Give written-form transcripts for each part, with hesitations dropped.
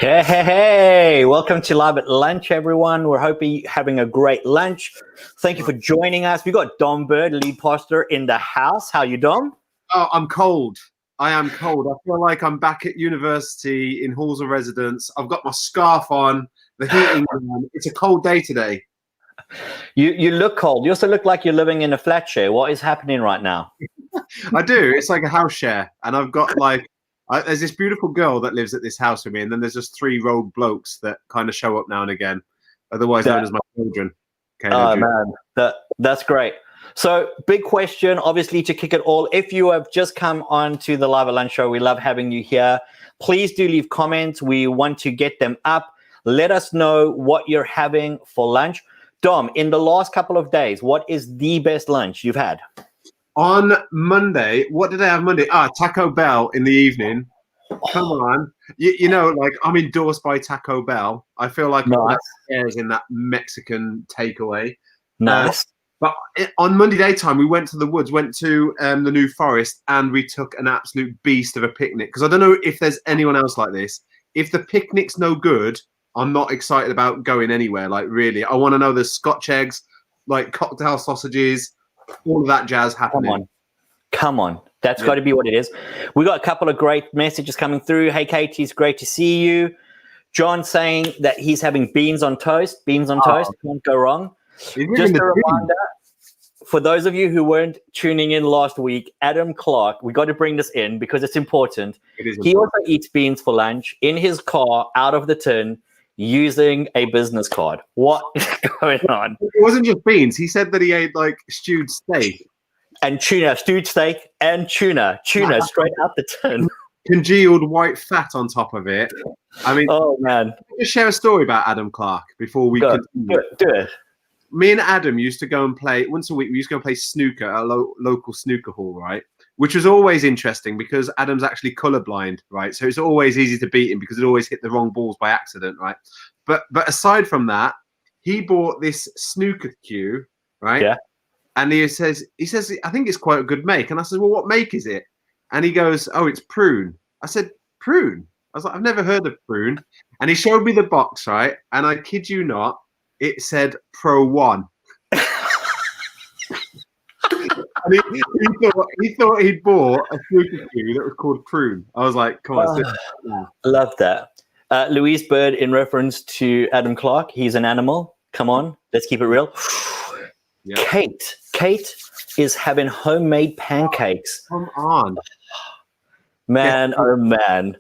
Hey, hey, hey! Welcome to Live at Lunch, everyone. We're hoping you're having a great lunch. Thank you for joining us. We got Dom Bird, lead pastor, in the house. How you, Dom? Oh, I'm cold. I am cold. I feel like I'm back at university in halls of residence. I've got my scarf on, the heating on. It's a cold day today. You look cold. You also look like you're living in a flat share. What is happening right now? I do. It's like a house share, and I've got there's this beautiful girl that lives at this house with me, and then there's just three rogue blokes that kind of show up now and again, otherwise known as my children. Okay, oh man, that's great. So, big question, obviously, to kick it all. If you have just come on to the Live at Lunch show, we love having you here. Please do leave comments. We want to get them up. Let us know what you're having for lunch. Dom, in the last couple of days, what is the best lunch you've had? On Monday, what did I have Monday? Taco Bell in the evening. Come on. You know, like I'm endorsed by Taco Bell. I feel like I'm in that Mexican takeaway. Nice. But on Monday daytime, we went to the woods, went to the New Forest, and we took an absolute beast of a picnic. Because I don't know if there's anyone else like this. If the picnic's no good, I'm not excited about going anywhere. Like, really, I want to know there's Scotch eggs, like cocktail sausages, all of that jazz happening. Come on. That's got to be what it is. We got a couple of great messages coming through. Hey, Katie, it's great to see you. John saying that he's having beans on toast. Beans on toast. Can't go wrong. Just a reminder, for those of you who weren't tuning in last week, Adam Clark, we got to bring this in because it's important. He also eats beans for lunch in his car out of the tin using a business card. What is going on? It wasn't just beans. He said that he ate like stewed steak. And tuna, stewed steak and tuna straight out the tin. Congealed white fat on top of it. I mean, oh man. Just share a story about Adam Clark before we continue. Do it. Me and Adam used to go and play once a week. We used to go and play snooker at a local snooker hall, right? Which was always interesting because Adam's actually colorblind, right? So it's always easy to beat him because it always hit the wrong balls by accident, right? But aside from that, he bought this snooker cue, right? Yeah. And he says, I think it's quite a good make. And I said, well, what make is it? And he goes, oh, it's prune. I said, prune? I was like, I've never heard of prune. And he showed me the box, right? And I kid you not, it said Pro 1. And he thought he'd bought a snooker cue that was called prune. I was like, come on. Love that. Louise Bird, in reference to Adam Clark, he's an animal. Come on, let's keep it real. Yep. Kate is having homemade pancakes. Come on. Man, oh man.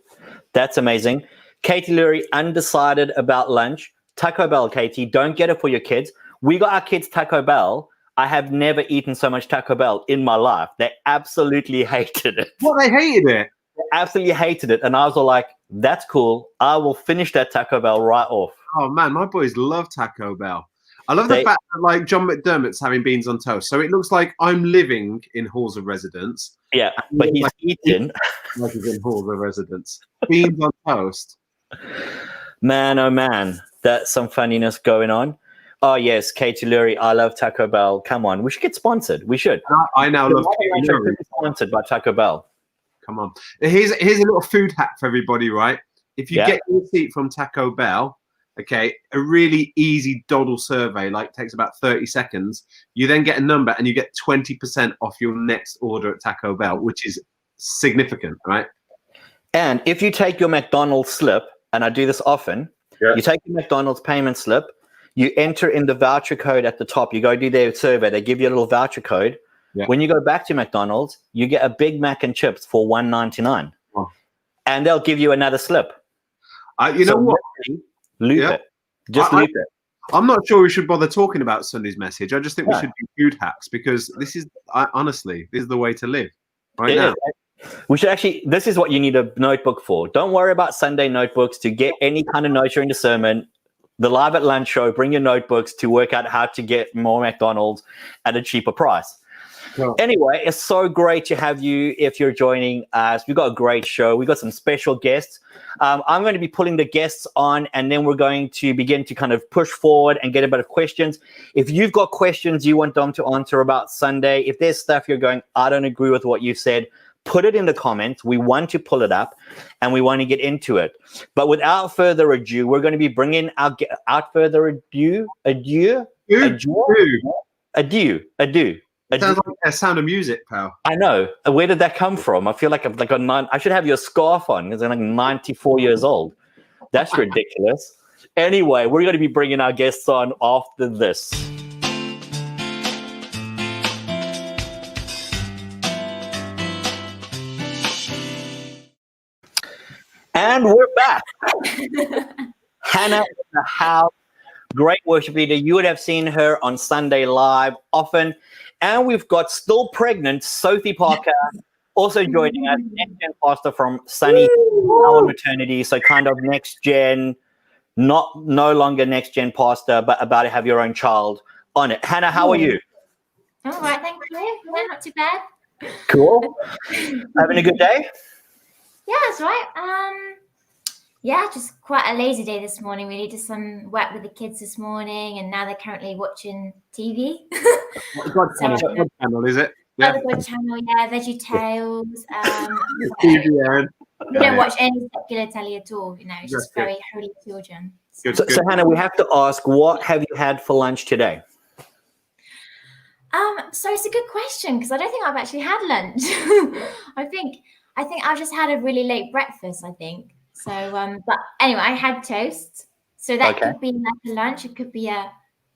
That's amazing. Katie Lurie, undecided about lunch. Taco Bell, Katie, don't get it for your kids. We got our kids Taco Bell. I have never eaten so much Taco Bell in my life. They absolutely hated it. What, they hated it? They absolutely hated it. And I was all like, that's cool. I will finish that Taco Bell right off. Oh man, my boys love Taco Bell. I love the fact that like John McDermott's having beans on toast. So it looks like I'm living in halls of residence. Yeah, but he's eating. Like he's in halls of residence. Beans on toast. Man, oh man. That's some funniness going on. Oh yes, Katie Lurie, I love Taco Bell. Come on, we should get sponsored. We should. I now love Katie Lurie. Sponsored by Taco Bell. Come on. Here's a little food hack for everybody, right? If you get your receipt from Taco Bell, okay, a really easy doddle survey, like takes about 30 seconds. You then get a number and you get 20% off your next order at Taco Bell, which is significant, right? And if you take your McDonald's slip, and I do this often, you take your McDonald's payment slip, you enter in the voucher code at the top, you go do their survey, they give you a little voucher code. Yeah. When you go back to McDonald's, you get a Big Mac and chips for $1.99. Oh. And they'll give you another slip. You know what? Loop it. Just loop it. I'm not sure we should bother talking about Sunday's message. I just think we should do food hacks because this is, honestly, this is the way to live right now. We should actually, this is what you need a notebook for. Don't worry about Sunday notebooks to get any kind of notes during the sermon. The Live at Lunch show, bring your notebooks to work out how to get more McDonald's at a cheaper price. Cool. Anyway, it's so great to have you if you're joining us. We've got a great show. We've got some special guests. I'm going to be pulling the guests on, and then we're going to begin to kind of push forward and get a bit of questions. If you've got questions you want Dom to answer about Sunday, if there's stuff you're going, I don't agree with what you said, put it in the comments. We want to pull it up and we want to get into it. But without further ado, we're going to be bringing out further ado. It sounds like a Sound of Music, pal. I know. Where did that come from? I feel like I'm like I should have your scarf on because I'm like 94 years old. That's ridiculous. Anyway, we're going to be bringing our guests on after this. And we're back. Hannah in the house. Great worship leader. You would have seen her on Sunday Live often. And we've got still pregnant Sophie Parker also joining us, next gen pastor from Sunny on maternity. So kind of next gen, no longer next gen pastor, but about to have your own child on it. Hannah, how are you? All right, thank you. Yeah, not too bad. Cool. Having a good day? Yeah, that's right. Yeah, just quite a lazy day this morning. We did some work with the kids this morning, and now they're currently watching TV. What channel is it? Yeah. The God channel, yeah, Veggie Tales. TVN. We don't watch any secular telly at all. You know, it's just very holy children. So Hannah, we have to ask, what have you had for lunch today? So it's a good question because I don't think I've actually had lunch. I think I've just had a really late breakfast, I think. So, but anyway, I had toast. So that could be like a lunch. It could be a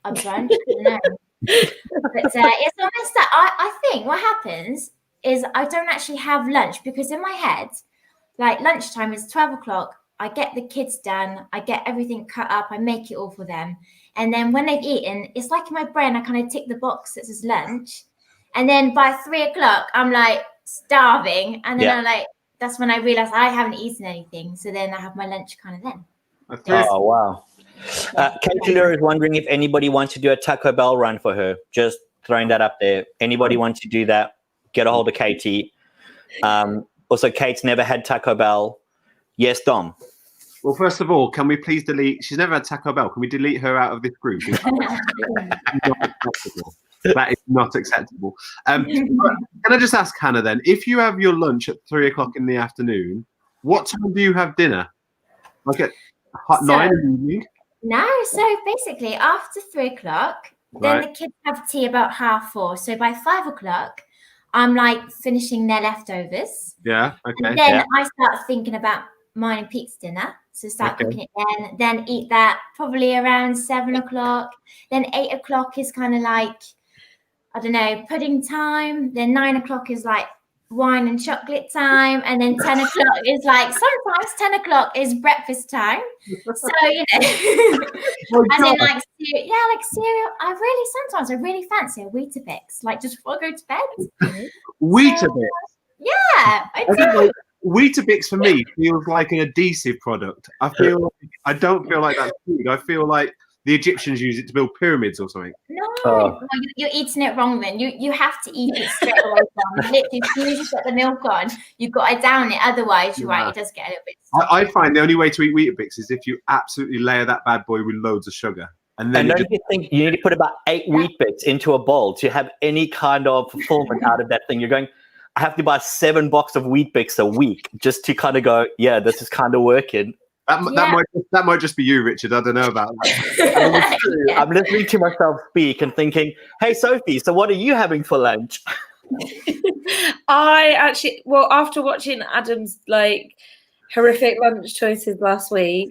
brunch. I don't know. But it's almost that. I think what happens is I don't actually have lunch because in my head, like lunchtime is 12 o'clock. I get the kids done. I get everything cut up. I make it all for them. And then when they've eaten, it's like in my brain, I kind of tick the box that says lunch. And then by 3 o'clock, I'm like starving. And then I'm like, that's when I realized I haven't eaten anything. So then I have my lunch kind of then. Oh, wow. Katie Lure is wondering if anybody wants to do a Taco Bell run for her. Just throwing that up there. Anybody wants to do that, get a hold of Katie. Also, Kate's never had Taco Bell. Yes, Dom. Well, first of all, can we please delete? She's never had Taco Bell. Can we delete her out of this group? That is not acceptable. Can I just ask Hannah then, if you have your lunch at 3 o'clock in the afternoon, what time do you have dinner? Like at 9 in the evening? No, so basically after 3 o'clock, then the kids have tea about 4:30. So by 5 o'clock, I'm like finishing their leftovers. Yeah, okay. And then I start thinking about mine and Pete's dinner. So start cooking it then eat that probably around 7 o'clock. Then 8 o'clock is kind of like, I don't know, pudding time. Then 9 o'clock is like wine and chocolate time. And then 10 o'clock is like, sometimes 10 o'clock is breakfast time. So, you know, as in like, like cereal. Sometimes I really fancy a Weetabix, like just before I go to bed. Weetabix? Yeah, I do. Like, Weetabix for me feels like an adhesive product. I don't feel like that's food. I feel like the Egyptians use it to build pyramids or something. No, you're eating it wrong then. You have to eat it straight away. Literally, as soon as you put the milk on, you've got to down it. Otherwise, you're right, it does get a little bit stuck. I find the only way to eat Weetabix is if you absolutely layer that bad boy with loads of sugar. And then don't you think you need to put about 8 Weet-Bix into a bowl to have any kind of fulfillment out of that thing? You're going, I have to buy 7 boxes of Weet-Bix a week just to kind of go, yeah, this is kind of working. That might just be you, Richard. I don't know about that. I'm listening to myself speak and thinking, hey, Sophie, so what are you having for lunch? I actually, after watching Adam's like horrific lunch choices last week,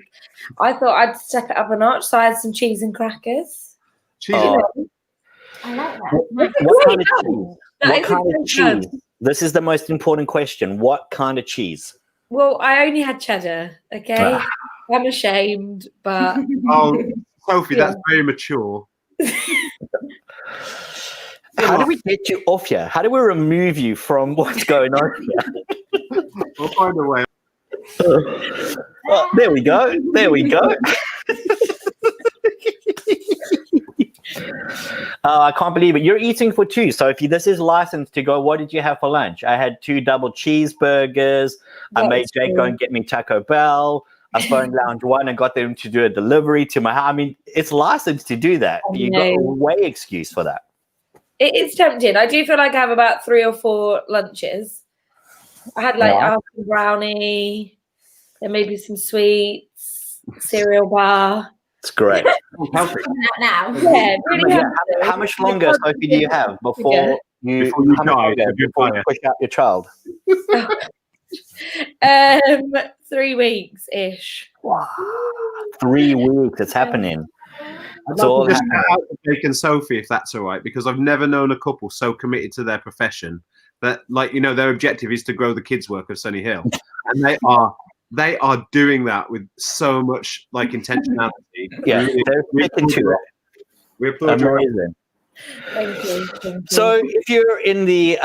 I thought I'd step it up a notch. So I had some cheese and crackers. Cheese. I like that. What kind of cheese? What kind of cheese? This is the most important question. What kind of cheese? Well, I only had cheddar, okay? I'm ashamed, but... Oh, Sophie, that's very mature. How do we get you off here? How do we remove you from what's going on here? We'll find a way. Oh, there we go. There we go. I can't believe it. You're eating for 2. So if this is licensed to go, what did you have for lunch? I had 2 double cheeseburgers. I made Jake go and get me Taco Bell. I phoned Lounge One and got them to do a delivery to my house. I mean, it's licensed to do that. You got a way excuse for that. It is tempting. I do feel like I have about 3 or 4 lunches. I had like Yeah. almond brownie, there may be some sweets, cereal bar. It's great. Coming out now. Yeah, really Yeah, healthy. how much longer, Sophie, do you have before you Before you how much die, longer if you before you die. push out your child? 3 weeks ish. Wow. 3 weeks, it's happening. I'd So like to just shout out to Jake and Sophie, if that's all right, because I've never known a couple so committed to their profession that, like, you know, their objective is to grow the kids' work of Sunny Hill, and they are doing that with so much like intentionality. Yeah, Really, they're sticking to it. we applaud you. Amazing. Thank you. Thank you. So if you're in the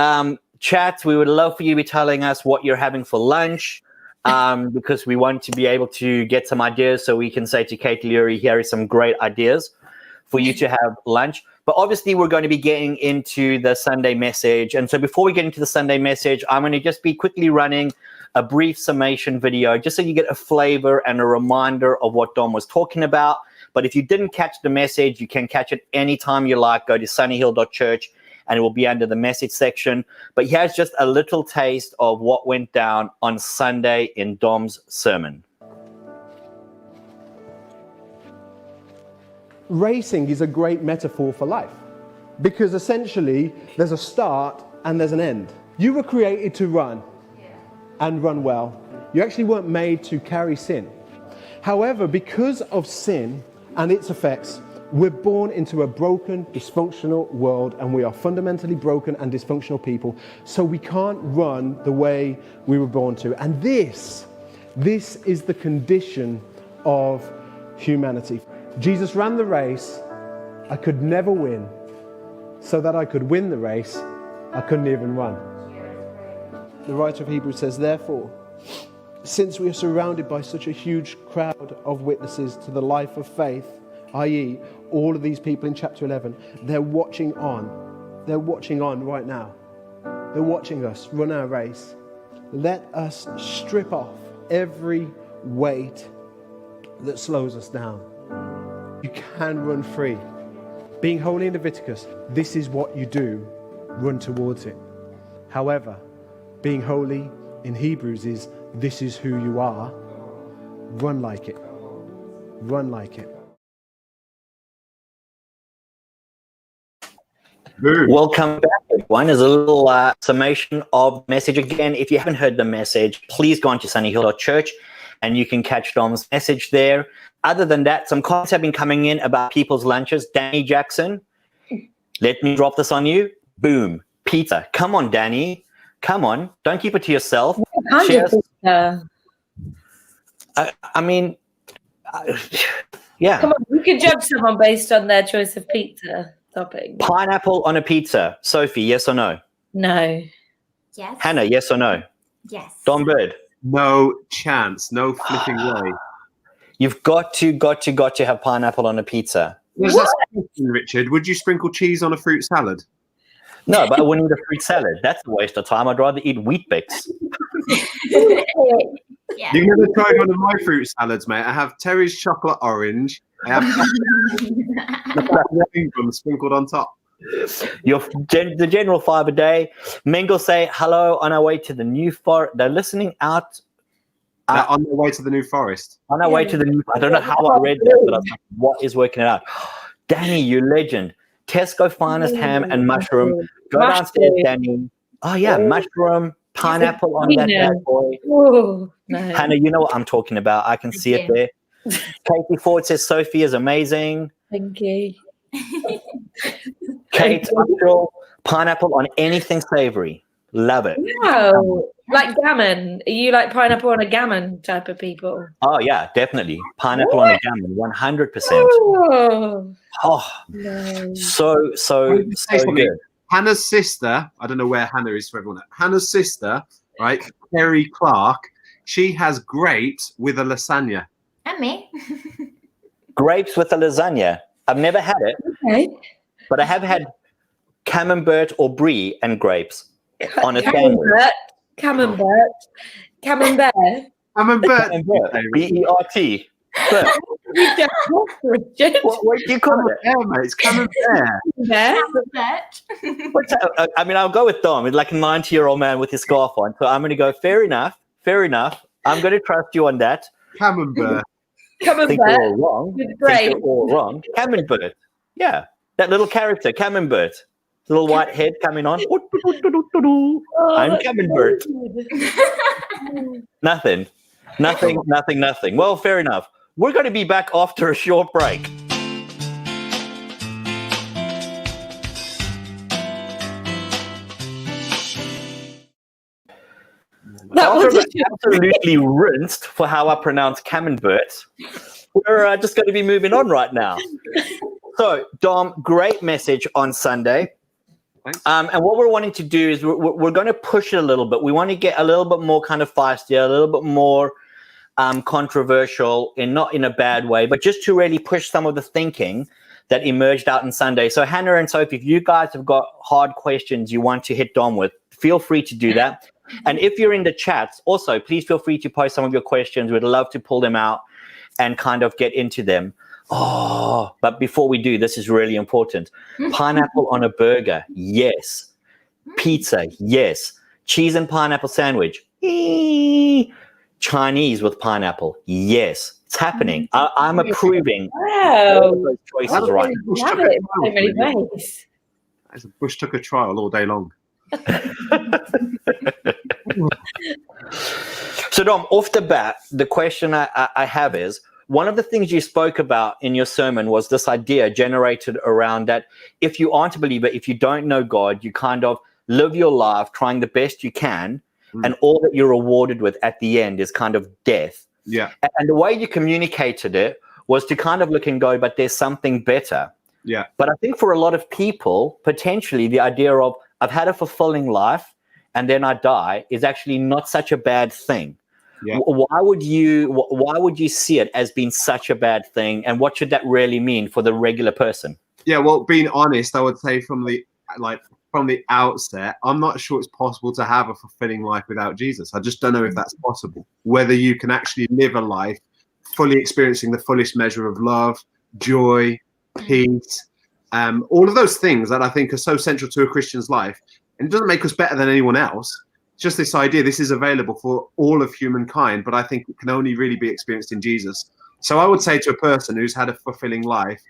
chat, we would love for you to be telling us what you're having for lunch, because we want to be able to get some ideas so we can say to Kate Leary, here are some great ideas for you to have lunch. But obviously, we're going to be getting into the Sunday message. And so before we get into the Sunday message, I'm going to just be quickly running a brief summation video just so you get a flavor and a reminder of what Dom was talking about. But if you didn't catch the message, you can catch it anytime you like. Go to sunnyhill.church and it will be under the message section. But here's just a little taste of what went down on Sunday in Dom's sermon. Racing is a great metaphor for life because essentially there's a start and there's an end. You were created to run and run well. You actually weren't made to carry sin. However, because of sin and its effects, we're born into a broken, dysfunctional world, and we are fundamentally broken and dysfunctional people, so we can't run the way we were born to. And this is the condition of humanity. Jesus ran the race I could never win, so that I could win the race I couldn't even run. The writer of Hebrews says, therefore, since we are surrounded by such a huge crowd of witnesses to the life of faith, i.e., all of these people in chapter 11, they're watching on. They're watching on right now. They're watching us run our race. Let us strip off every weight that slows us down. You can run free. Being holy in Leviticus, this is what you do. Run towards it. However, being holy in Hebrews is this is who you are. Run like it. Run like it. Welcome back, everyone. As a little summation of the message again, if you haven't heard the message, please go on to sunnyhill.church and you can catch Dom's message there. Other than that, some comments have been coming in about people's lunches. Danny Jackson, let me drop this on you. Boom. Pizza. Come on, Danny. Come on. Don't keep it to yourself. Yeah. I mean, yeah. Come on, you can judge someone based on their choice of pizza topping. Pineapple on a pizza. Sophie, yes or no? No. Yes. Hannah, yes or no? Yes. Don Bird. No chance. No flipping way. You've got to have pineapple on a pizza. There's that question, Richard. Would you sprinkle cheese on a fruit salad? No, but I wouldn't eat a fruit salad. That's a waste of time. I'd rather eat Wheat Bix. Yeah. You've never tried one of my fruit salads, mate. I have Terry's chocolate orange. I have rainbow sprinkled on top. The general 5 a day. Mingle say hello on our way to the New Forest. They're listening out. On their way to the New Forest. On our way to the New. I don't know how I read that, but I was like, what is working it out? Danny, you legend. Tesco finest ham and mushroom. Go downstairs, Danny. Oh yeah, mushroom, pineapple on that bad boy. Oh, no. Hannah, you know what I'm talking about. I can see it there. Katie Ford says Sophie is amazing. Thank you. Kate Upshaw, pineapple on anything savory. Love it. Wow. Like gammon. Are you like pineapple on a gammon type of people? Oh yeah, definitely. Pineapple on a gammon, 100%. Oh, Oh, no. so good. Hannah's sister, I don't know where Hannah is for everyone. Hannah's sister, right, Kerry Clark, she has grapes with a lasagna. And me. Grapes with a lasagna. I've never had it, Okay. but I have had camembert or brie and grapes on a sandwich. Camembert. Camembert. Camembert. B-E-R-T. You don't want Richard. What do you call it? Yeah, mate, it's camembert. Yeah. What's that? I mean, I'll go with Dom. He's like a 90-year-old man with his scarf on. So I'm going to go, fair enough. I'm going to trust you on that. Camembert. Come I and think you're all wrong. Great. Think you're all wrong. Camembert. Yeah. That little character, Camembert. The little white head coming on. I'm Camembert. Nothing. Well, fair enough. We're going to be back after a short break. That After was being absolutely rinsed for how I pronounce Camembert, we're just going to be moving on right now. So, Dom, great message on Sunday. Thanks. And what we're wanting to do is we're going to push it a little bit. We want to get a little bit more kind of feisty, a little bit more controversial, and not in a bad way, but just to really push some of the thinking that emerged out on Sunday. So Hannah and Sophie, if you guys have got hard questions you want to hit Dom with, feel free to do that. And if you're in the chats, also, please feel free to post some of your questions. We'd love to pull them out and kind of get into them. Oh, but before we do, this is really important. Pineapple on a burger, yes. Pizza, yes. Cheese and pineapple sandwich, Chinese with pineapple, yes. It's happening. I'm approving all of those choices right now. Bush Love took a it in so many trial. ways. As a Bush took a trial all day long. So, Dom, off the bat, the question I have is, one of the things you spoke about in your sermon was this idea generated around that if you aren't a believer, if you don't know God, you kind of live your life trying the best you can, and all that you're rewarded with at the end is kind of death. Yeah. And the way you communicated it was to kind of look and go, but there's something better. Yeah. But I think for a lot of people, potentially the idea of I've had a fulfilling life and then I die is actually not such a bad thing. Yeah. Why would you see it as being such a bad thing, and what should that really mean for the regular person? Yeah, well, being honest, I would say from the outset, I'm not sure it's possible to have a fulfilling life without Jesus. I just don't know if that's possible. Whether you can actually live a life fully experiencing the fullest measure of love, joy, peace, all of those things that I think are so central to a Christian's life. And it doesn't make us better than anyone else. It's just this idea this is available for all of humankind, but I think it can only really be experienced in Jesus. So I would say to a person who's had a fulfilling life,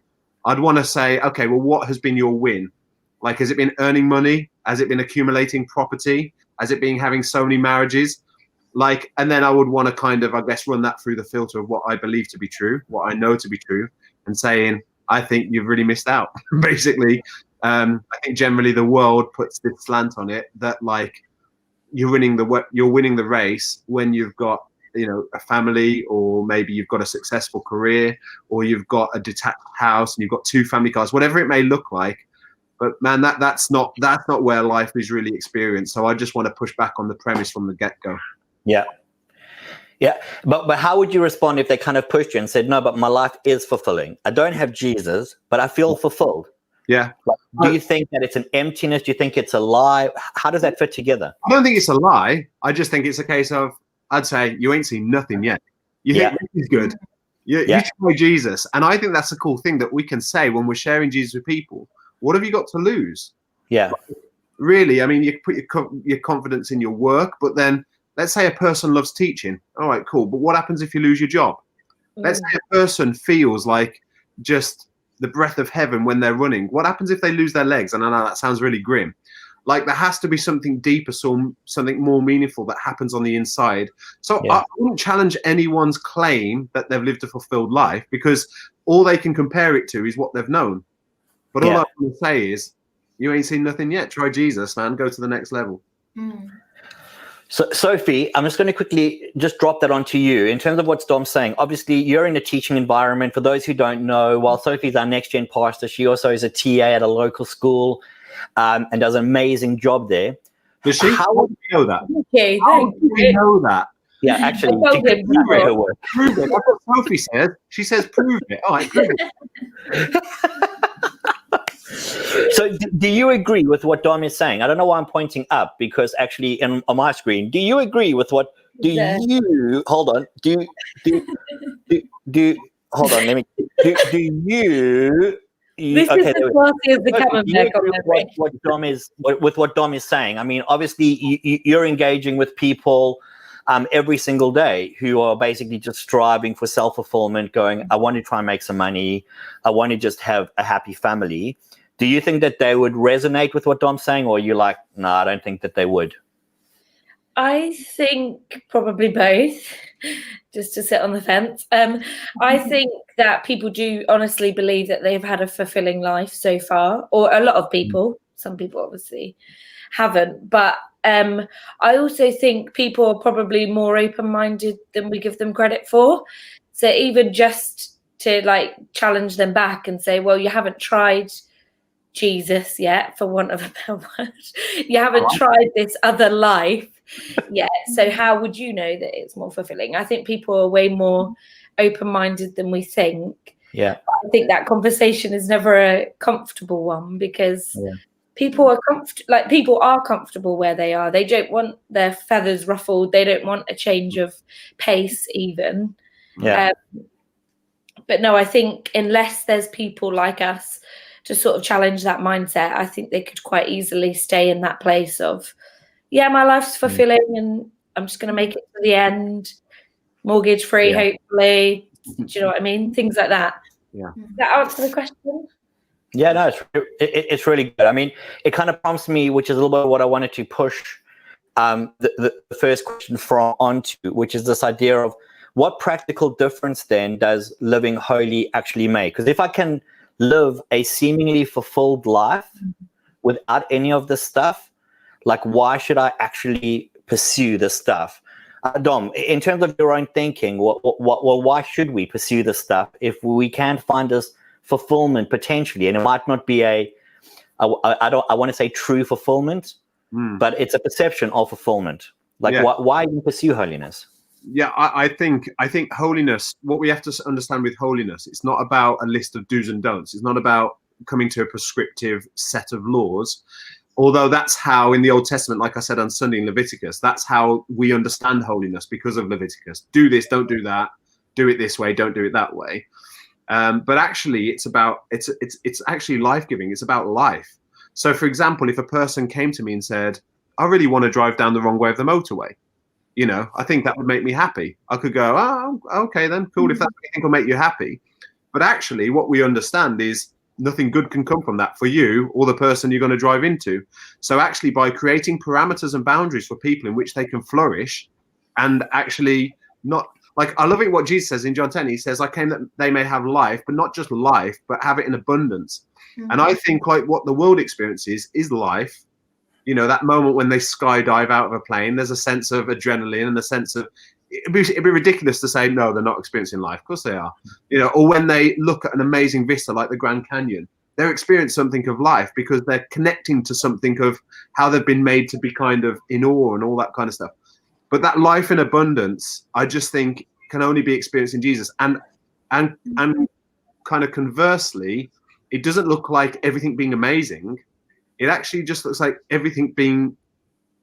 I'd want to say, okay, well, what has been your win? Like, has it been earning money? Has it been accumulating property? Has it been having so many marriages? Like, and then I would want to kind of, I guess, run that through the filter of what I believe to be true, what I know to be true, and saying, I think you've really missed out. Basically, I think generally the world puts this slant on it that like you're winning the race when you've got, you know, a family, or maybe you've got a successful career, or you've got a detached house and you've got 2 family cars, whatever it may look like. But man, that's not where life is really experienced. So I just want to push back on the premise from the get-go. Yeah. But how would you respond if they kind of pushed you and said, no, but my life is fulfilling. I don't have Jesus, but I feel fulfilled. Yeah. Do you think that it's an emptiness? Do you think it's a lie? How does that fit together? I don't think it's a lie. I just think it's a case of, I'd say, you ain't seen nothing yet. You think this is good. You try Jesus. And I think that's a cool thing that we can say when we're sharing Jesus with people. What have you got to lose? Yeah. Really, I mean, you put your confidence in your work, but then let's say a person loves teaching. All right, cool. But what happens if you lose your job? Let's say a person feels like just the breath of heaven when they're running. What happens if they lose their legs? And I know that sounds really grim. Like, there has to be something deeper, something more meaningful that happens on the inside. So I wouldn't challenge anyone's claim that they've lived a fulfilled life, because all they can compare it to is what they've known. But all I want to say is, you ain't seen nothing yet. Try Jesus, man. Go to the next level. So, Sophie, I'm just going to quickly just drop that onto you. In terms of what Dom's saying, obviously, you're in a teaching environment. For those who don't know, while Sophie's our next-gen pastor, she also is a TA at a local school and does an amazing job there. Does she? How would you know that? Okay, how would you know that? Yeah, actually, prove it. Prove it. That's what Sophie says. She says, prove it. All right, prove it. So do you agree with what Dom is saying? I don't know why I'm pointing up, because actually on my screen, do you agree with what, hold on, hold on. Let me. Do you? This Okay, is the classy as the do you camembert agree with what Dom is saying? I mean, obviously, you're engaging with people every single day who are basically just striving for self-fulfillment, going, I want to try and make some money. I want to just have a happy family. Do you think that they would resonate with what Dom's saying, or are you like, no, I don't think that they would? I think probably both, just to sit on the fence. I think that people do honestly believe that they've had a fulfilling life so far, or a lot of people. Some people obviously haven't, but I also think people are probably more open-minded than we give them credit for. So even just to like challenge them back and say, well, you haven't tried Jesus yet, for want of a better word. You haven't tried this other life yet. So how would you know that it's more fulfilling? I think people are way more open-minded than we think. Yeah. I think that conversation is never a comfortable one because people are comfortable where they are. They don't want their feathers ruffled. They don't want a change of pace even. Yeah. But no, I think unless there's people like us to sort of challenge that mindset, I think they could quite easily stay in that place of, yeah, my life's fulfilling and I'm just going to make it to the end, mortgage free, hopefully. Do you know what I mean? Things like that. Yeah. Does that answer the question? Yeah, no, it's really good. I mean, it kind of prompts me, which is a little bit what I wanted to push the first question from onto, which is this idea of what practical difference then does living holy actually make? Because if I can live a seemingly fulfilled life without any of this stuff, like why should I actually pursue this stuff? Dom, in terms of your own thinking, why should we pursue this stuff if we can't find this fulfillment potentially? And it might not be I want to say true fulfillment, but it's a perception of fulfillment. Like why even pursue holiness? Yeah, I think holiness, what we have to understand with holiness, it's not about a list of do's and don'ts. It's not about coming to a prescriptive set of laws. Although that's how in the Old Testament, like I said on Sunday in Leviticus, that's how we understand holiness because of Leviticus. Do this, don't do that. Do it this way, don't do it that way. But actually, it's actually life-giving. It's about life. So, for example, if a person came to me and said, I really want to drive down the wrong way of the motorway, you know, I think that would make me happy. I could go, oh, okay, then cool. If that's what you think will make you happy. But actually, what we understand is nothing good can come from that for you or the person you're going to drive into. So actually, by creating parameters and boundaries for people in which they can flourish and actually not, like, I love it what Jesus says in John 10. He says, I came that they may have life, but not just life, but have it in abundance. And I think like what the world experiences is life. You know, that moment when they skydive out of a plane, there's a sense of adrenaline and a sense of, it'd be ridiculous to say, no, they're not experiencing life. Of course they are. You know, or when they look at an amazing vista like the Grand Canyon, they're experiencing something of life because they're connecting to something of how they've been made to be kind of in awe and all that kind of stuff. But that life in abundance, I just think can only be experienced in Jesus. And kind of conversely, it doesn't look like everything being amazing. It actually just looks like everything being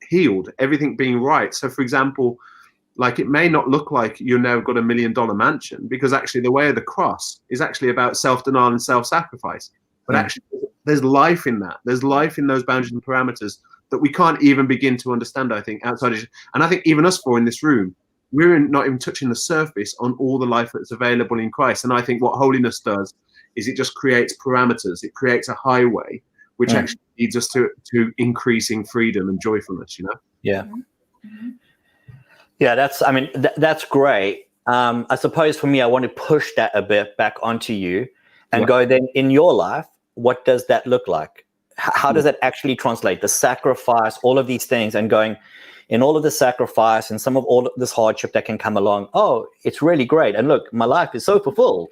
healed, everything being right. So, for example, like it may not look like you've now got $1 million mansion because actually the way of the cross is actually about self-denial and self-sacrifice. But actually there's life in that. There's life in those boundaries and parameters that we can't even begin to understand, I think, outside of, and I think even us four in this room, we're not even touching the surface on all the life that's available in Christ. And I think what holiness does is it just creates parameters. It creates a highway, which actually leads us to increasing freedom and joyfulness, you know? Yeah. Yeah, that's great. I suppose for me, I want to push that a bit back onto you and go then in your life, what does that look like? How does that actually translate? The sacrifice, all of these things, and going in all of the sacrifice and some of all of this hardship that can come along. Oh, it's really great. And look, my life is so fulfilled.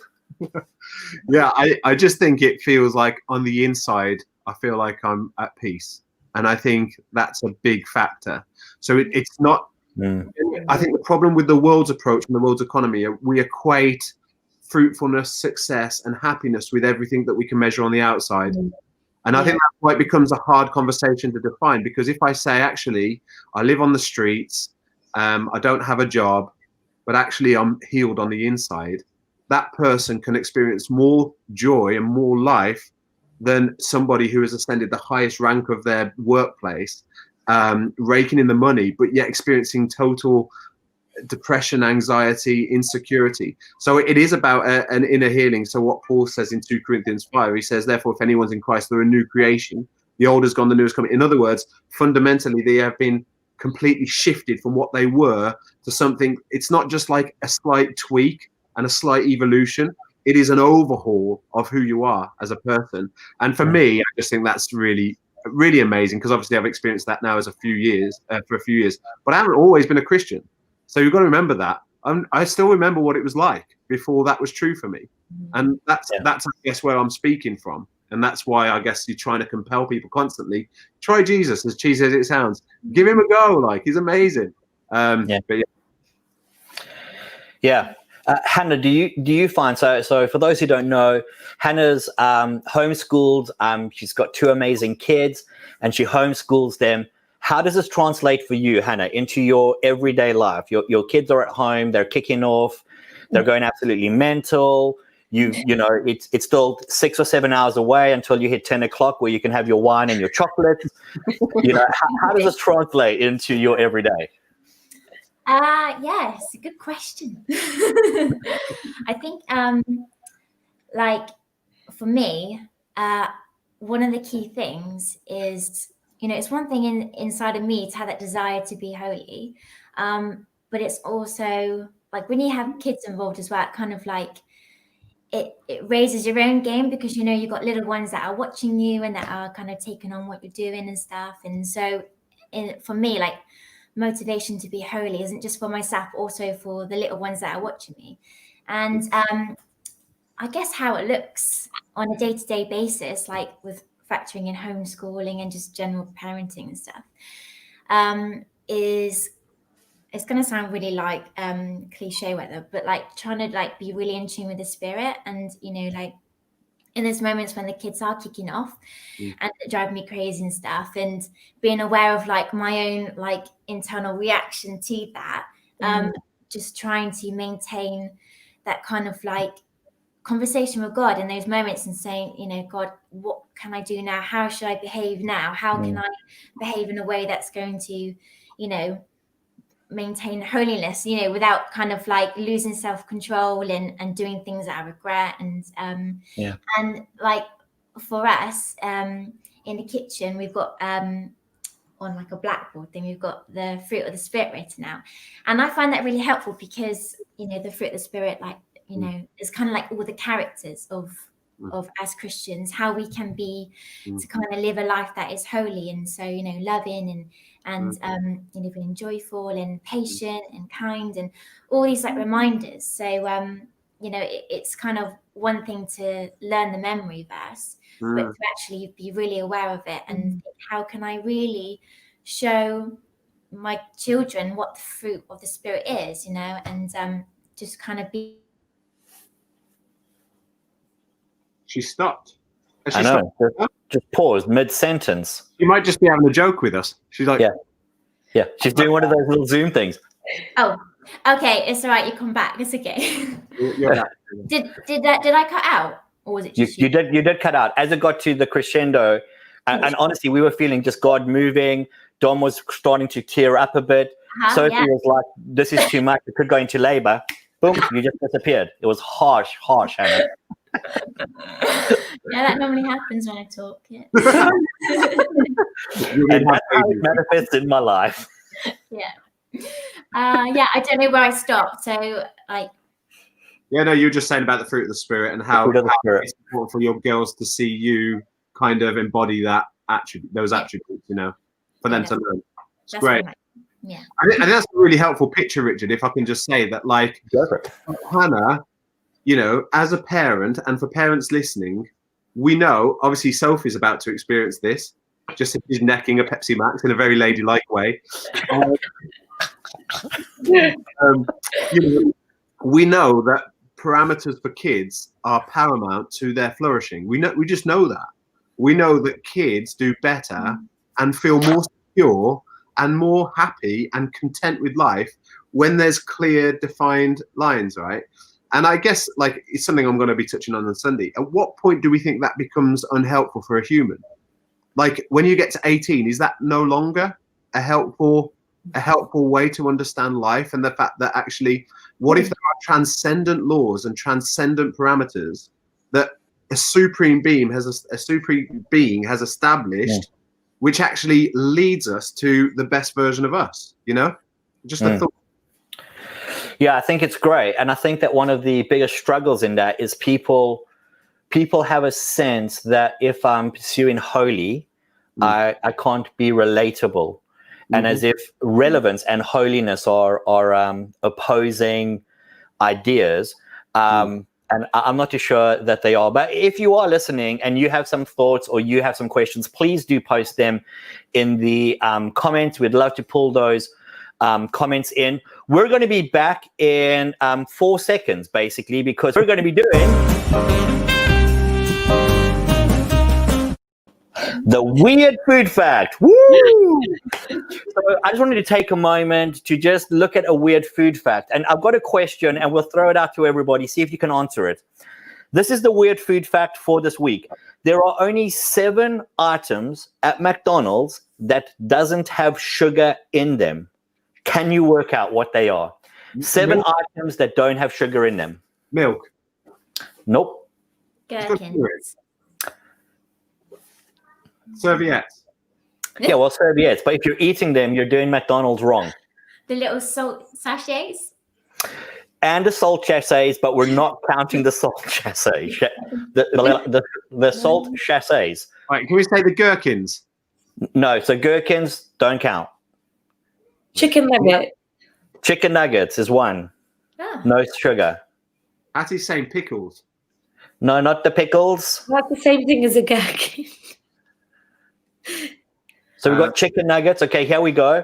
Yeah, I just think it feels like on the inside, I feel like I'm at peace. And I think that's a big factor. So it's not, I think the problem with the world's approach and the world's economy, we equate fruitfulness, success, and happiness with everything that we can measure on the outside. And I think that's why it becomes a hard conversation to define, because if I say, actually, I live on the streets, I don't have a job, but actually I'm healed on the inside, that person can experience more joy and more life than somebody who has ascended the highest rank of their workplace, raking in the money, but yet experiencing total depression, anxiety, insecurity. So it is about an inner healing. So what Paul says in 2 Corinthians 5, he says, therefore, if anyone's in Christ, they're a new creation. The old has gone, the new has come. In other words, fundamentally, they have been completely shifted from what they were to something. It's not just like a slight tweak and a slight evolution. It is an overhaul of who you are as a person. And for me, I just think that's really, really amazing, because obviously I've experienced that now for a few years, but I haven't always been a Christian. So you've got to remember that. I still remember what it was like before that was true for me. And that's I guess, where I'm speaking from. And that's why I guess you're trying to compel people constantly. Try Jesus, as cheesy as it sounds. Give him a go. Like, he's amazing. But Hannah, do you find, so for those who don't know, Hannah's homeschooled. She's got 2 amazing kids, and she homeschools them. How does this translate for you, Hannah, into your everyday life? Your kids are at home, they're kicking off, they're going absolutely mental. You know, it's still 6 or 7 hours away until you hit 10 o'clock where you can have your wine and your chocolate. You know, how does this translate into your everyday? Yes, good question. I think, like, for me, one of the key things is, you know, it's one thing inside of me to have that desire to be holy, but it's also like when you have kids involved as well, it kind of like it raises your own game, because, you know, you've got little ones that are watching you and that are kind of taking on what you're doing and stuff. And so for me, like, motivation to be holy isn't just for myself, also for the little ones that are watching me. And I guess how it looks on a day-to-day basis, like with factoring in homeschooling and just general parenting and stuff, is, it's going to sound really like cliche whatever, but like trying to like be really in tune with the spirit. And, you know, like in those moments when the kids are kicking off and driving me crazy and stuff, and being aware of like my own like internal reaction to that, just trying to maintain that kind of like conversation with God in those moments and saying, you know, God, what can I do now? How should I behave now? How can I behave in a way that's going to, you know, maintain holiness, you know, without kind of like losing self-control and doing things that I regret. And and like for us in the kitchen, we've got on like a blackboard thing, we've got the fruit of the spirit written out, and I find that really helpful, because, you know, the fruit of the spirit, like, you know, is kind of like all the characters of as Christians, how we can be to kind of live a life that is holy. And so, you know, loving and you know, being joyful and patient and kind, and all these like reminders. So you know, it's kind of one thing to learn the memory verse, but to actually be really aware of it and think, how can I really show my children what the fruit of the spirit is, you know, and just kind of be. She stopped. I know. Just paused mid-sentence. You might just be having a joke with us. She's like, yeah. She's doing one of those little Zoom things. Oh, okay. It's all right. You come back. It's okay. You're back. Did I cut out, or was it just you did cut out as it got to the crescendo, and honestly, we were feeling just God moving. Dom was starting to tear up a bit. Sophie was like, "This is too much. It could go into labor." Boom! You just disappeared. It was harsh, Hannah. Yeah, that normally happens when I talk. Yeah. And that's how it manifests in my life. Yeah. I don't know where I stopped. So like. Yeah, no, you were just saying about the fruit of the spirit and how it's important for your girls to see you kind of embody that those attributes, you know, for them to learn. It's great. Yeah. I think that's a really helpful picture, Richard, if I can just say that, like, Hannah, you know, as a parent, and for parents listening, we know, obviously, Sophie's about to experience this, just if she's necking a Pepsi Max in a very ladylike way. You know, we know that parameters for kids are paramount to their flourishing. We just know that. We know that kids do better and feel more secure and more happy and content with life when there's clear, defined lines, right? And I guess like it's something I'm going to be touching on Sunday. At what point do we think that becomes unhelpful for a human? Like when you get to 18, is that no longer a helpful way to understand life? And the fact that actually, what if there are transcendent laws and transcendent parameters that a supreme being has established, which actually leads us to the best version of us? You know, just a thought. Yeah, I think it's great, and I think that one of the biggest struggles in that is people have a sense that if I'm pursuing holy, I can't be relatable, and as if relevance and holiness are opposing ideas. And I'm not too sure that they are. But if you are listening and you have some thoughts or you have some questions, please do post them in the comments. We'd love to pull those comments in. We're going to be back in 4 seconds, basically, because we're going to be doing the weird food fact. Woo! So I just wanted to take a moment to just look at a weird food fact. And I've got a question, and we'll throw it out to everybody, see if you can answer it. This is the weird food fact for this week. There are only 7 items at McDonald's that doesn't have sugar in them. Can you work out what they are? 7 items that don't have sugar in them. Milk. Nope. Gherkins. Serviettes. Yeah, well, serviettes. But if you're eating them, you're doing McDonald's wrong. The little salt sachets. And the salt sachets, but we're not counting the salt sachets. The salt sachets. Right, can we say the gherkins? No, so gherkins don't count. Chicken nugget. Chicken nuggets is one. Oh. No sugar. Patty's saying pickles. No, not the pickles. That's the same thing as a gherkin. So we've got chicken nuggets. Okay, here we go.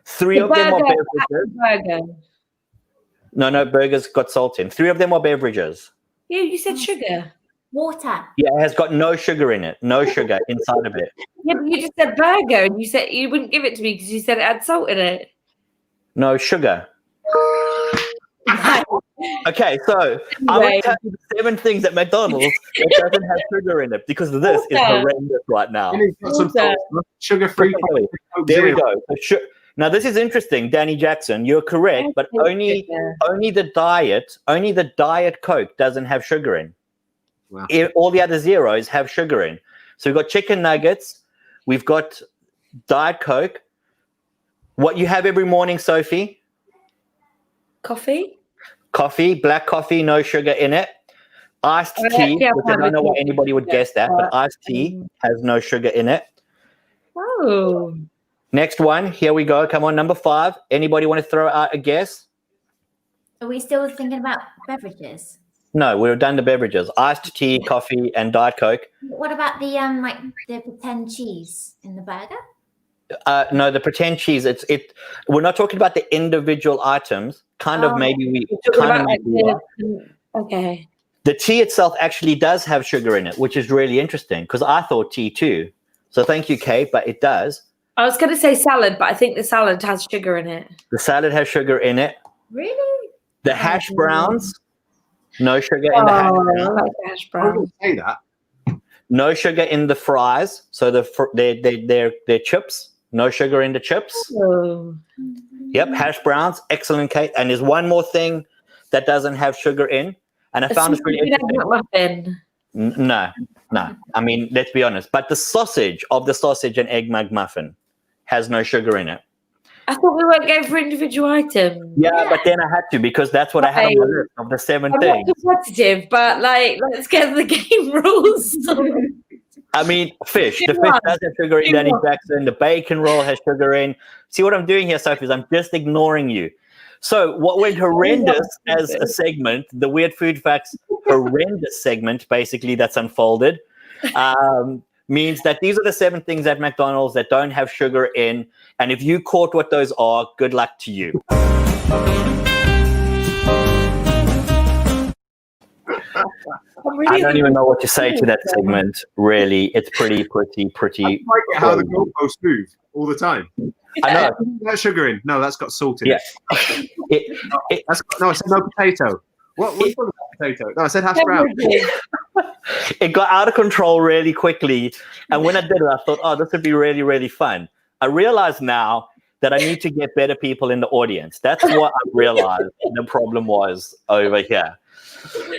3 of them are beverages. Burger. No, burgers got salt in. 3 of them are beverages. Yeah, you said sugar. Water. Yeah, it has got no sugar in it. No sugar inside of it. Yeah, but you just said burger, and you said you wouldn't give it to me because you said it had salt in it. No sugar. Okay, so I'm going to tell you the 7 things at McDonald's that doesn't have sugar in it, because this is horrendous right now. Sugar-free. There we go. Now this is interesting, Danny Jackson. You're correct, but only the diet Coke doesn't have sugar in. Wow. All the other zeros have sugar in. So we've got chicken nuggets, we've got Diet Coke. What you have every morning, Sophie? Coffee. Coffee, black coffee, no sugar in it. Iced tea, which I don't know why anybody would guess that, but iced tea has no sugar in it. Oh. Next one, here we go. Come on, number 5. Anybody want to throw out a guess? Are we still thinking about beverages? No, we've done the beverages. Iced tea, coffee, and Diet Coke. What about the like the pretend cheese in the burger? No, the pretend cheese. We're not talking about the individual items. Okay. The tea itself actually does have sugar in it, which is really interesting because I thought tea too. So thank you, Kate, but it does. I was going to say salad, but I think the salad has sugar in it. The salad has sugar in it. Really? The hash browns, no sugar in the hash browns. I like the hash I wouldn't browns. say that. No sugar in the fries. So they're chips. No sugar in the chips. Oh. Yep, hash browns. Excellent, Kate. And there's one more thing that doesn't have sugar in. And I found it really interesting. Muffin. No. I mean, let's be honest. But the sausage and egg McMuffin has no sugar in it. I thought we weren't going for individual items. Yeah, but then I had to because that's what I had on my list of the 7 I'm things. not competitive, but let's get the game rules. I mean, fish. The fish does have sugar in, Danny Jackson. The bacon roll has sugar in. See what I'm doing here, Sophie, is I'm just ignoring you. So what went horrendous as a segment, the Weird Food Facts horrendous segment, basically, that's unfolded, means that these are the 7 things at McDonald's that don't have sugar in. And if you caught what those are, good luck to you. I don't even know what to say to that segment, really. It's pretty. I like how the goalposts move all the time. I know. That's sugar in. No, that's got salt in it. Yeah. I said no potato. What's that potato? No, I said hash brown. It got out of control really quickly. And when I did it, I thought, oh, this would be really, really fun. I realize now that I need to get better people in the audience. That's what I realized the problem was over here.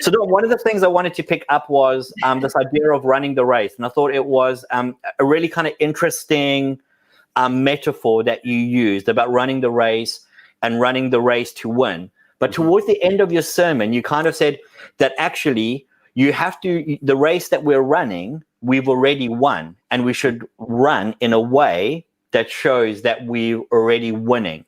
So one of the things I wanted to pick up was this idea of running the race. And I thought it was a really kind of interesting metaphor that you used about running the race and running the race to win. But towards the end of your sermon, you kind of said that actually the race that we're running, we've already won, and we should run in a way that shows that we're already winning.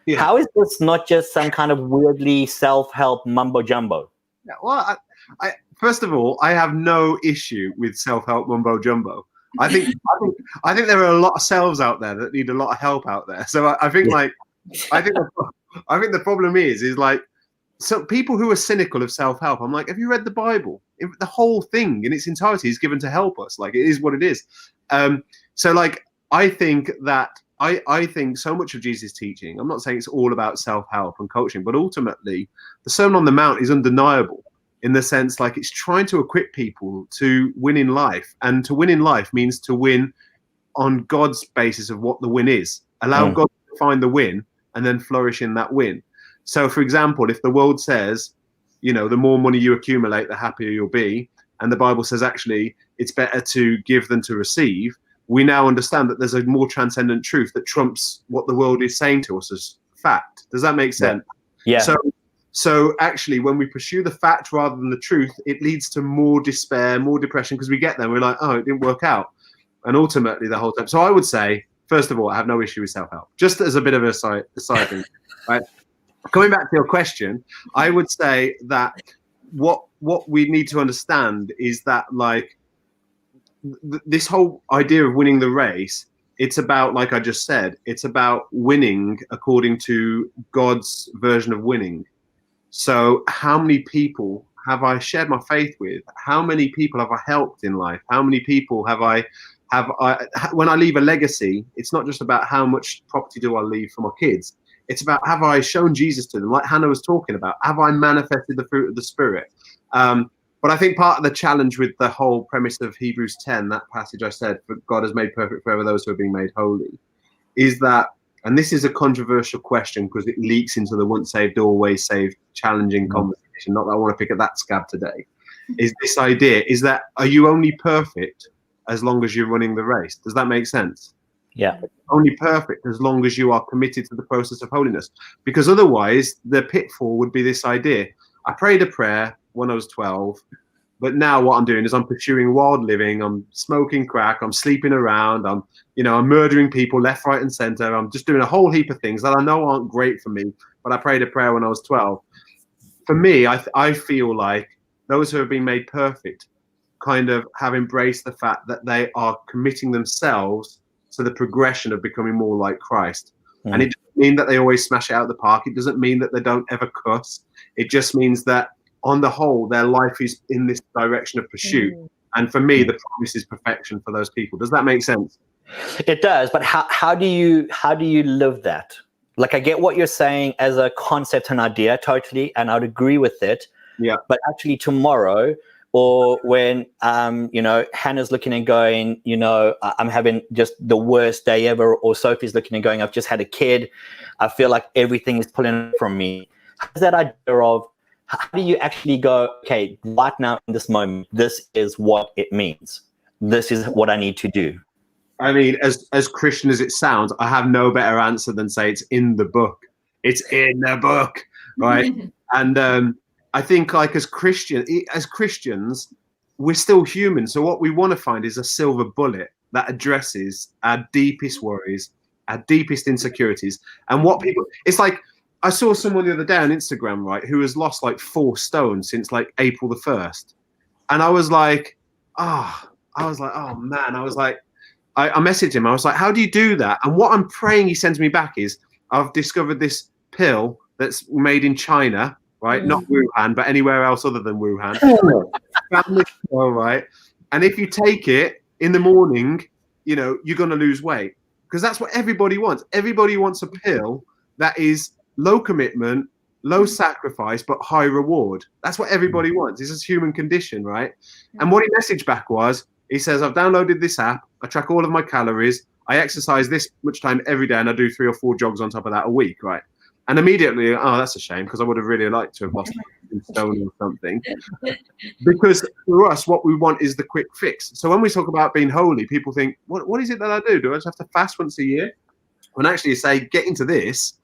Yeah. How is this not just some kind of weirdly self-help mumbo jumbo? Yeah, well, I first of all, I have no issue with self-help mumbo jumbo. I think there are a lot of selves out there that need a lot of help out there. So I think the problem is like, so people who are cynical of self-help, I'm like, have you read the Bible? The whole thing in its entirety is given to help us. Like, it is what it is. So like, I think so much of Jesus' teaching, I'm not saying it's all about self-help and coaching, but ultimately the Sermon on the Mount is undeniable in the sense like it's trying to equip people to win in life. And to win in life means to win on God's basis of what the win is. Allow God to find the win and then flourish in that win. So, for example, if the world says, the more money you accumulate, the happier you'll be, and the Bible says actually it's better to give than to receive, we now understand that there's a more transcendent truth that trumps what the world is saying to us as fact. Does that make sense? Yeah. So actually, when we pursue the fact rather than the truth, it leads to more despair, more depression, because we get there, we're like, oh, it didn't work out. And ultimately, the whole time. So I would say, first of all, I have no issue with self-help, just as a bit of a side thing, right? Coming back to your question, I would say that what we need to understand is that, like, this whole idea of winning the race, it's about, like I just said, it's about winning according to God's version of winning. So how many people have I shared my faith with? How many people have I helped in life? How many people have I when I leave a legacy, it's not just about how much property do I leave for my kids. It's about, have I shown Jesus to them? Like Hannah was talking about, have I manifested the fruit of the Spirit? But I think part of the challenge with the whole premise of Hebrews 10, that passage I said, for God has made perfect forever those who are being made holy, is that, and this is a controversial question because it leaks into the once saved, always saved, challenging conversation. Not that I want to pick at that scab today. Is this idea, is that, are you only perfect as long as you're running the race? Does that make sense? Yeah. Only perfect as long as you are committed to the process of holiness. Because otherwise, the pitfall would be this idea. I prayed a prayer when I was 12, but now what I'm doing is I'm pursuing wild living. I'm smoking crack. I'm sleeping around. I'm murdering people left, right, and center. I'm just doing a whole heap of things that I know aren't great for me. But I prayed a prayer when I was 12. For me, I feel like those who have been made perfect kind of have embraced the fact that they are committing themselves to the progression of becoming more like Christ. And it doesn't mean that they always smash it out of the park. It doesn't mean that they don't ever cuss. It just means that on the whole, their life is in this direction of pursuit. And for me, the promise is perfection for those people. Does that make sense? It does. But how do you live that? Like, I get what you're saying as a concept and idea totally, and I'd agree with it. Yeah. But actually tomorrow, or when Hannah's looking and going, I'm having just the worst day ever, or Sophie's looking and going, I've just had a kid, I feel like everything is pulling from me. How's that idea of, how do you actually go, okay, right now in this moment, this is what it means. This is what I need to do. I mean, as Christian as it sounds, I have no better answer than say it's in the book. It's in the book, right? And I think, like, as Christians, we're still human. So what we want to find is a silver bullet that addresses our deepest worries, our deepest insecurities. And what people, it's like, I saw someone the other day on Instagram, right, who has lost like 4 stone since like April the 1st. And I was like, oh man. I messaged him. I was like, how do you do that? And what I'm praying he sends me back is, I've discovered this pill that's made in China, right? Not Wuhan, but anywhere else other than Wuhan. Family pill, right? And if you take it in the morning, you're going to lose weight. Because that's what everybody wants. Everybody wants a pill that is low commitment, low sacrifice but high reward. That's what everybody wants. This is human condition, right? And what he messaged back was, he says, I've downloaded this app, I track all of my calories, I exercise this much time every day, and I do 3 or 4 jogs on top of that a week, right? And immediately, oh, that's a shame, because I would have really liked to have lost in stone or something. Because for us, what we want is the quick fix. So when we talk about being holy, people think, what is it that I do? Do I just have to fast once a year? When actually you say, get into this,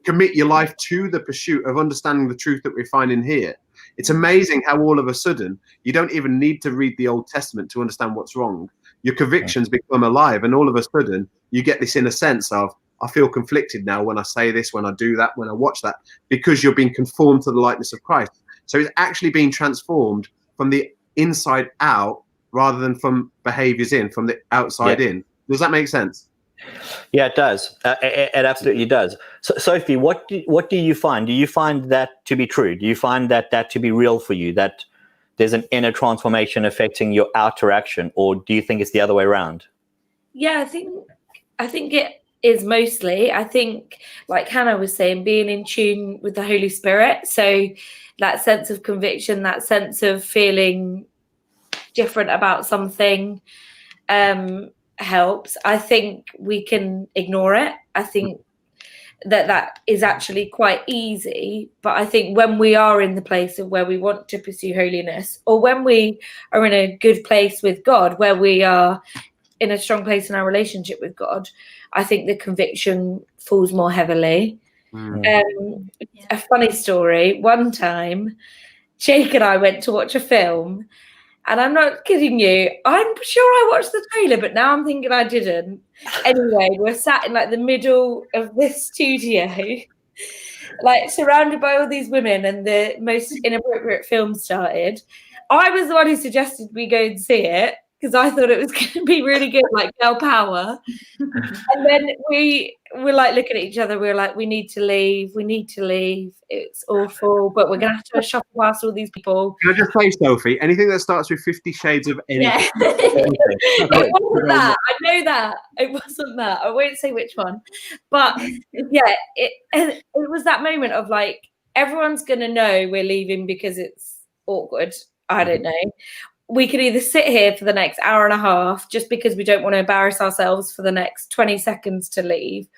commit your life to the pursuit of understanding the truth that we're finding here. It's amazing how all of a sudden you don't even need to read the Old Testament to understand what's wrong. Your convictions become alive, and all of a sudden you get this inner sense of, I feel conflicted now when I say this, when I do that, when I watch that, because you're being conformed to the likeness of Christ. So it's actually being transformed from the inside out rather than from behaviors in, from the outside in. Does that make sense? Yeah, it does. It absolutely does. So, Sophie, what do you find? Do you find that to be true? Do you find that to be real for you, that there's an inner transformation affecting your outer action, or do you think it's the other way around? Yeah, I think it is mostly. I think, like Hannah was saying, being in tune with the Holy Spirit. So that sense of conviction, that sense of feeling different about something helps. I think we can ignore it. I think that is actually quite easy. But I think when we are in the place of where we want to pursue holiness, or when we are in a good place with God, where we are in a strong place in our relationship with God, I think the conviction falls more heavily. A funny story. One time, Jake and I went to watch a film, and I'm not kidding you, I'm sure I watched the trailer, but now I'm thinking I didn't. Anyway, we're sat in like the middle of this studio, like surrounded by all these women, and the most inappropriate film started. I was the one who suggested we go and see it, because I thought it was going to be really good, like girl power. And then we were like looking at each other. We were like, we need to leave. It's awful, but we're going to have to shuffle past all these people. Can I just say, Sophie, anything that starts with 50 Shades of anything. It wasn't that. I know that. It wasn't that. I won't say which one. But yeah, it was that moment of like, everyone's going to know we're leaving because it's awkward. I don't know. We could either sit here for the next hour and a half just because we don't want to embarrass ourselves for the next 20 seconds to leave,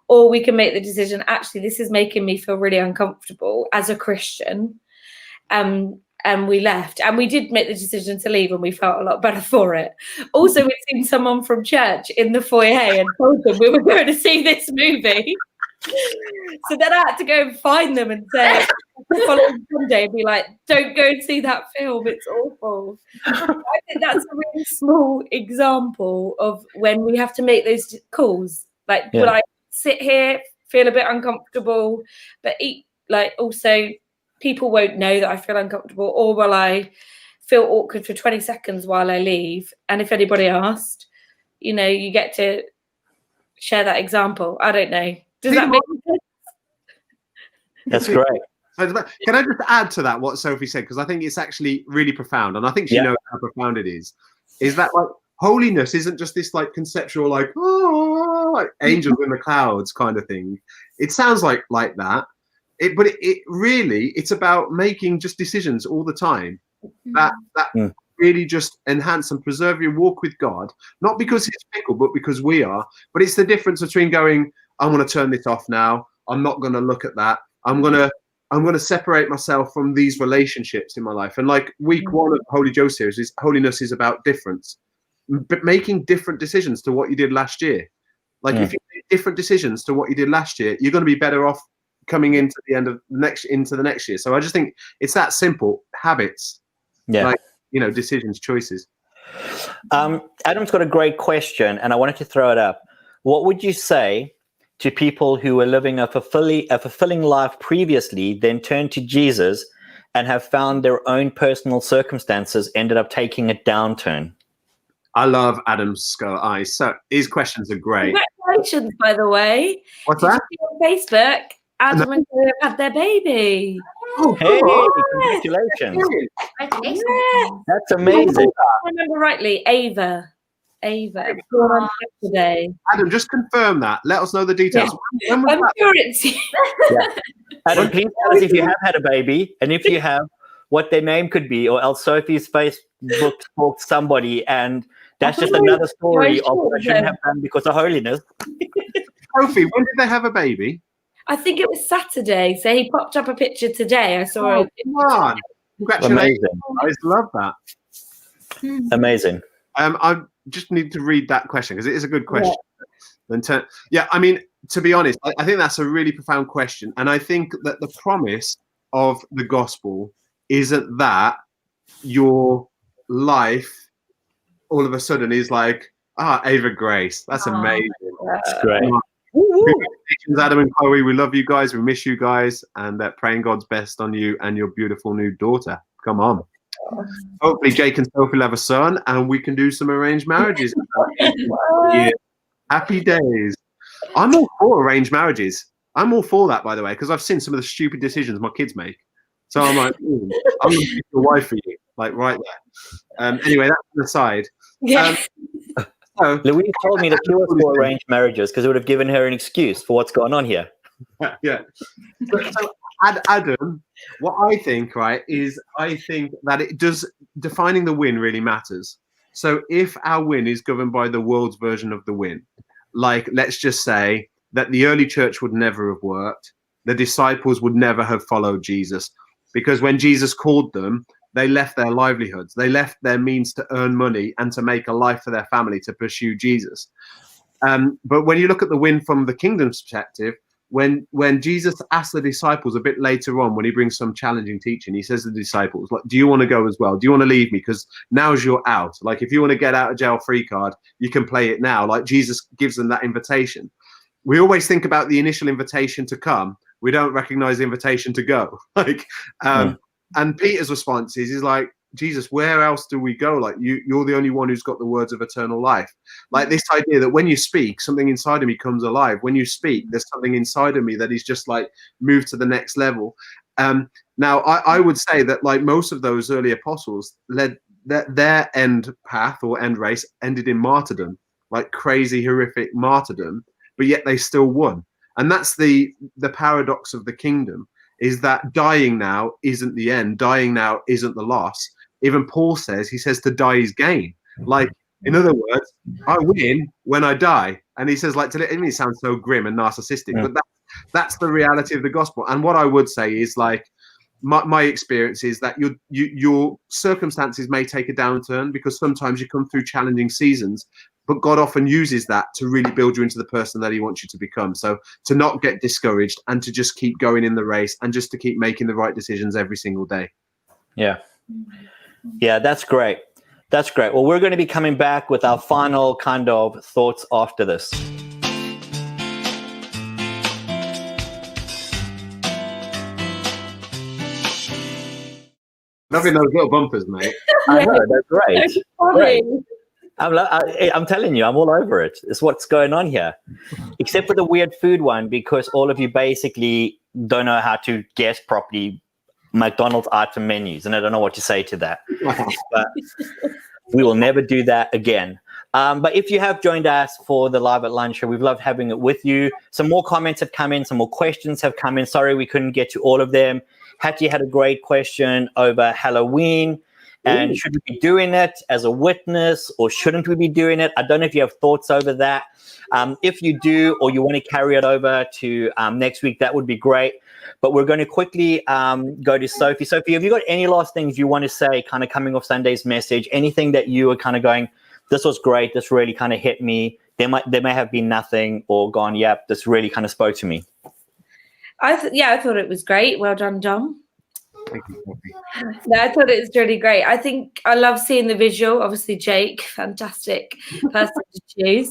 or we can make the decision, actually, this is making me feel really uncomfortable as a Christian. And we left. And we did make the decision to leave, and we felt a lot better for it. Also, we'd seen someone from church in the foyer and told them we were going to see this movie. So then I had to go and find them and say, the following Sunday, and be like, don't go and see that film, it's awful. I think that's a really small example of when we have to make those calls. Like, will I sit here, feel a bit uncomfortable, but also people won't know that I feel uncomfortable, or will I feel awkward for 20 seconds while I leave? And if anybody asked, you get to share that example. I don't know. Does that make sense? That's great. Can I just add to that what Sophie said? Because I think it's actually really profound, and I think she knows how profound it is. Is that like holiness isn't just this like conceptual like angels in the clouds kind of thing. It sounds like that, but it really, it's about making just decisions all the time that really just enhance and preserve your walk with God. Not because it's fickle, but because we are. But it's the difference between going, I'm going to turn this off now. I'm not going to look at that. I'm going to separate myself from these relationships in my life. And like week 1 of Holy Joe series is holiness is about difference, but making different decisions to what you did last year. Like if you make different decisions to what you did last year, you're going to be better off coming into the end of into the next year. So I just think it's that simple. Habits, decisions, choices. Adam's got a great question, and I wanted to throw it up. What would you say to people who were living a fulfilling life previously, then turned to Jesus and have found their own personal circumstances ended up taking a downturn? I love Adam's skull eyes. So his questions are great. Congratulations, by the way. What's that? On Facebook, Adam and Joe have had their baby. Oh, hey, cool. congratulations. Congratulations. Yeah. That's amazing. If I remember rightly, Ava. Ava. Born on Saturday. Adam, just confirm that. Let us know the details. When was I'm that? sure it's Adam, please tell us if you have had a baby, and if you have, what their name could be, or else Sophie's Facebook stalked somebody, and that's just another story of what I shouldn't have done because of holiness. Sophie, when did they have a baby? I think it was Saturday, so he popped up a picture today. I saw it. Come on. Congratulations. Amazing. I just love that. Amazing. I just need to read that question because it is a good question. Yeah, I mean, to be honest, I think that's a really profound question. And I think that the promise of the gospel isn't that your life all of a sudden is like, Ava Grace. That's amazing. That's great. Congratulations, Adam and Chloe. We love you guys. We miss you guys. And praying God's best on you and your beautiful new daughter. Come on. Hopefully Jake and Sophie will have a son and we can do some arranged marriages. Yeah. Happy days. I'm all for arranged marriages. I'm all for that, by the way, because I've seen some of the stupid decisions my kids make. So I'm like, I'm going to pick your wife for you, like right there. Anyway, that's an aside. Louise told me that she was for arranged marriages because it would have given her an excuse for what's going on here. Yeah. So Adam, what I think, right, is I think that it does, defining the win really matters. So if our win is governed by the world's version of the win, like let's just say that the early church would never have worked, the disciples would never have followed Jesus, because when Jesus called them, they left their livelihoods, they left their means to earn money and to make a life for their family to pursue Jesus. But when you look at the win from the kingdom's perspective, when Jesus asked the disciples a bit later on, when he brings some challenging teaching, he says to the disciples, like, do you want to go as well? Do you want to leave me? Because now's your out. Like, if you want to get out of jail free card, you can play it now. Like, Jesus gives them that invitation. We always think about the initial invitation to come. We don't recognize the invitation to go. And Peter's response is, he's like, Jesus, where else do we go? Like, you're the only one who's got the words of eternal life. Like this idea that when you speak, something inside of me comes alive. When you speak, there's something inside of me that is just like moved to the next level. Now, I would say that like most of those early apostles led their end path or end race ended in martyrdom, like crazy, horrific martyrdom, but yet they still won. And that's the paradox of the kingdom, is that dying now isn't the end. Dying now isn't the loss. Even Paul says, he says to die is gain. Like, in other words, I win when I die. And he says, like, to me, it sounds so grim and narcissistic, but that's the reality of the gospel. And what I would say is, like, my experience is that your circumstances may take a downturn because sometimes you come through challenging seasons, but God often uses that to really build you into the person that he wants you to become. So to not get discouraged and to just keep going in the race and just to keep making the right decisions every single day. Yeah, that's great. That's great. Well, we're going to be coming back with our final kind of thoughts after this. Loving those little bumpers, mate. I know, they're great. Great. I'm telling you, I'm all over it. It's what's going on here. Except for the weird food one, because all of you basically don't know how to guess properly McDonald's item menus, and I don't know what to say to that. But we will never do that again. But if you have joined us for the Live at Lunch show, we've loved having it with you. Some more comments have come in. Some more questions have come in. Sorry we couldn't get to all of them. Hattie had a great question over Halloween. And should we be doing it as a witness or shouldn't we be doing it? I don't know if you have thoughts over that. If you do, or you want to carry it over to next week, that would be great. But we're going to quickly go to Sophie. Sophie, have you got any last things you want to say, kind of coming off Sunday's message? Anything that you are kind of going, this was great, this really kind of hit me? There may have been nothing or gone, yep, this really kind of spoke to me. I thought it was great. Well done, Dom. Thank you, Sophie. No, I thought it was really great. I think I love seeing the visual. Obviously, Jake, fantastic person to choose.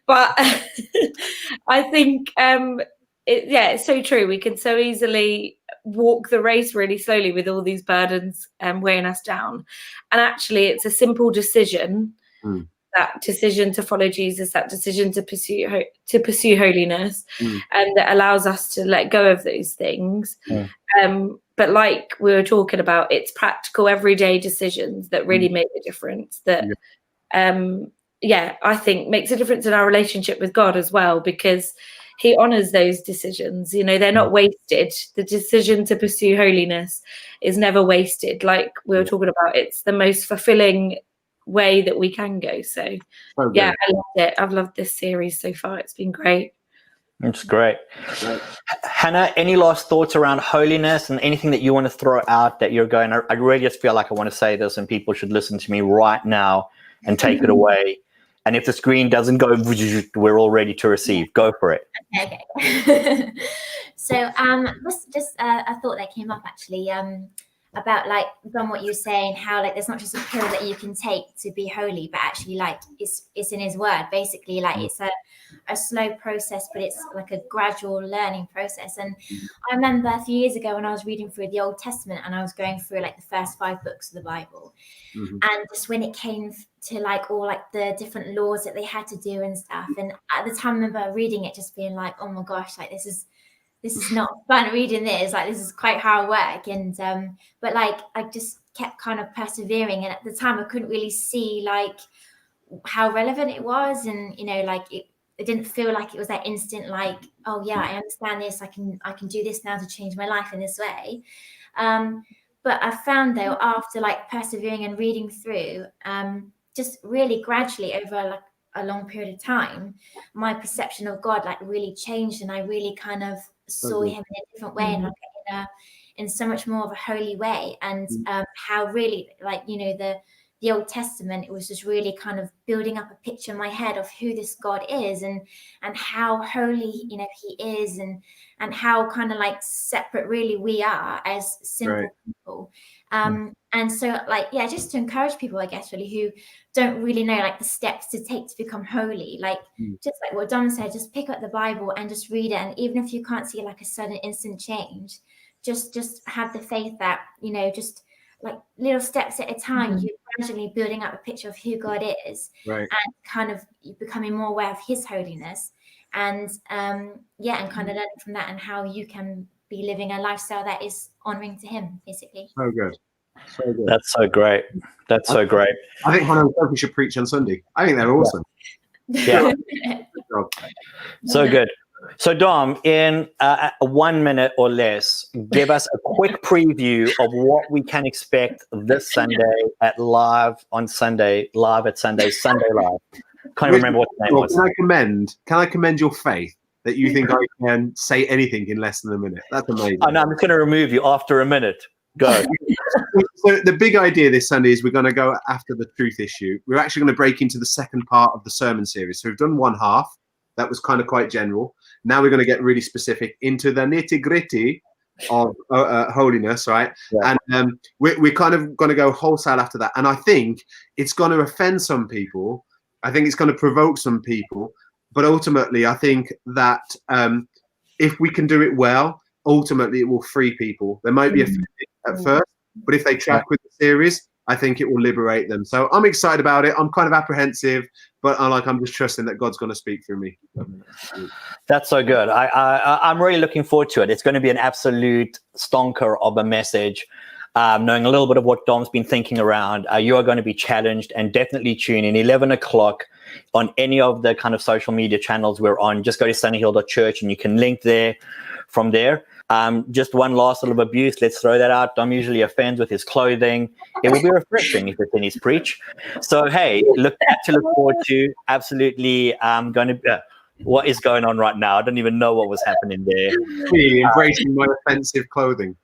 But I think, it's so true. We can so easily walk the race really slowly with all these burdens weighing us down. And actually, it's a simple decision. That decision to follow Jesus, that decision to pursue holiness, and that allows us to let go of those things. But like we were talking about, it's practical, everyday decisions that really make a difference. That I think makes a difference in our relationship with God as well, because he honors those decisions. You know, they're not wasted. The decision to pursue holiness is never wasted. Like we were talking about, it's the most fulfilling way that we can go. So yeah, I loved it. I've loved this series so far. It's been great. It's great. Hannah, any last thoughts around holiness and anything that you want to throw out that you're going, I really just feel like I want to say this and people should listen to me right now and take it away. And if the screen doesn't go, we're all ready to receive. Go for it. Okay. So just a thought that came up actually about like from what you're saying, how like there's not just a pill that you can take to be holy, but actually like it's in his word. Basically, like it's a slow process, but it's like a gradual learning process. And I remember a few years ago when I was reading through the Old Testament and I was going through like the first 5 books of the Bible, and just when it came to like all like the different laws that they had to do and stuff, and at the time I remember reading it just being like, oh my gosh, like this is not fun reading this, like this is quite hard work. And but like I just kept kind of persevering, and at the time I couldn't really see like how relevant it was, and you know, like it didn't feel like it was that instant like, oh yeah, I understand this, I can do this now to change my life in this way. But I found though, after like persevering and reading through, just really gradually over like a long period of time, my perception of God like really changed, and I really kind of saw him in a different way, and like in so much more of a holy way. And how really like, you know, the Old Testament, it was just really kind of building up a picture in my head of who this God is, and how holy, you know, he is, and how kind of like separate really we are as simple people. And so like, yeah, just to encourage people, I guess, really who don't really know like the steps to take to become holy, like just like what Dom said, just pick up the Bible and just read it. And even if you can't see like a sudden instant change, just have the faith that, you know, just like little steps at a time, you're gradually building up a picture of who God is, and kind of becoming more aware of his holiness, and and kind of learning from that, and how you can be living a lifestyle that is honoring to him, basically. So good. So good. That's so great. That's so great. I think Hannah and Sophie should preach on Sunday. I think they're awesome. Yeah. So good. So Dom, in 1 minute or less, give us a quick preview of what we can expect this Sunday at Live at Sunday Live. Can't even remember what the name was. Can I commend your faith that you think I can say anything in less than a minute? That's amazing. Oh, no, I'm just going to remove you after a minute. Go. So the big idea this Sunday is we're going to go after the truth issue. We're actually going to break into the second part of the sermon series. So we've done one half. That was kind of quite general. Now we're going to get really specific into the nitty-gritty of holiness, right? Yeah. And we're kind of going to go wholesale after that. And I think it's going to offend some people. I think it's going to provoke some people. But ultimately, I think that if we can do it well, ultimately it will free people. There might be a few at first, but if they track with the series, I think it will liberate them. So I'm excited about it. I'm kind of apprehensive, but I'm just trusting that God's going to speak through me. That's so good. I'm really looking forward to it. It's going to be an absolute stonker of a message. Knowing a little bit of what Dom's been thinking around, you are going to be challenged, and definitely tune in 11 o'clock on any of the kind of social media channels we're on. Just go to sunnyhill.church and you can link there from there. Just one last little abuse. Let's throw that out. Dom usually offends with his clothing. It will be refreshing if it's in his preach. So, hey, look forward to. Absolutely going to what is going on right now? I don't even know what was happening there. Me embracing my offensive clothing.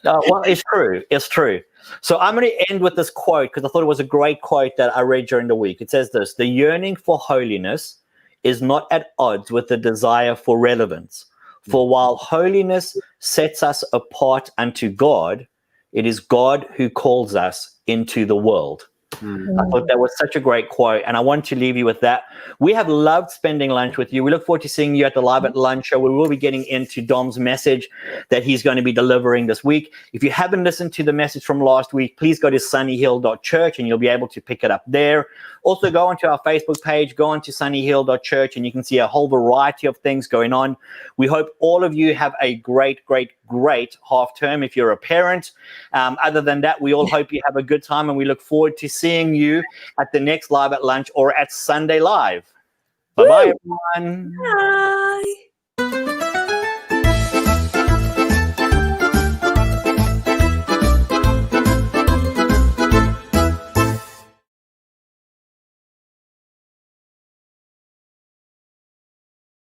Well, it's true. It's true. So I'm going to end with this quote because I thought it was a great quote that I read during the week. It says this: "The yearning for holiness is not at odds with the desire for relevance. For while holiness sets us apart unto God, it is God who calls us into the world." I thought that was such a great quote, and I want to leave you with that. We have loved spending lunch with you. We look forward to seeing you at the Live at Lunch show. We will be getting into Dom's message that he's going to be delivering this week. If you haven't listened to the message from last week, please go to sunnyhill.church and you'll be able to pick it up there. Also, go onto our Facebook page, go onto sunnyhill.church, and you can see a whole variety of things going on. We hope all of you have a great half term if you're a parent. Other than that, we all hope you have a good time, and we look forward to seeing you at the next Live at Lunch or at Sunday Live. Bye-bye, everyone. Bye.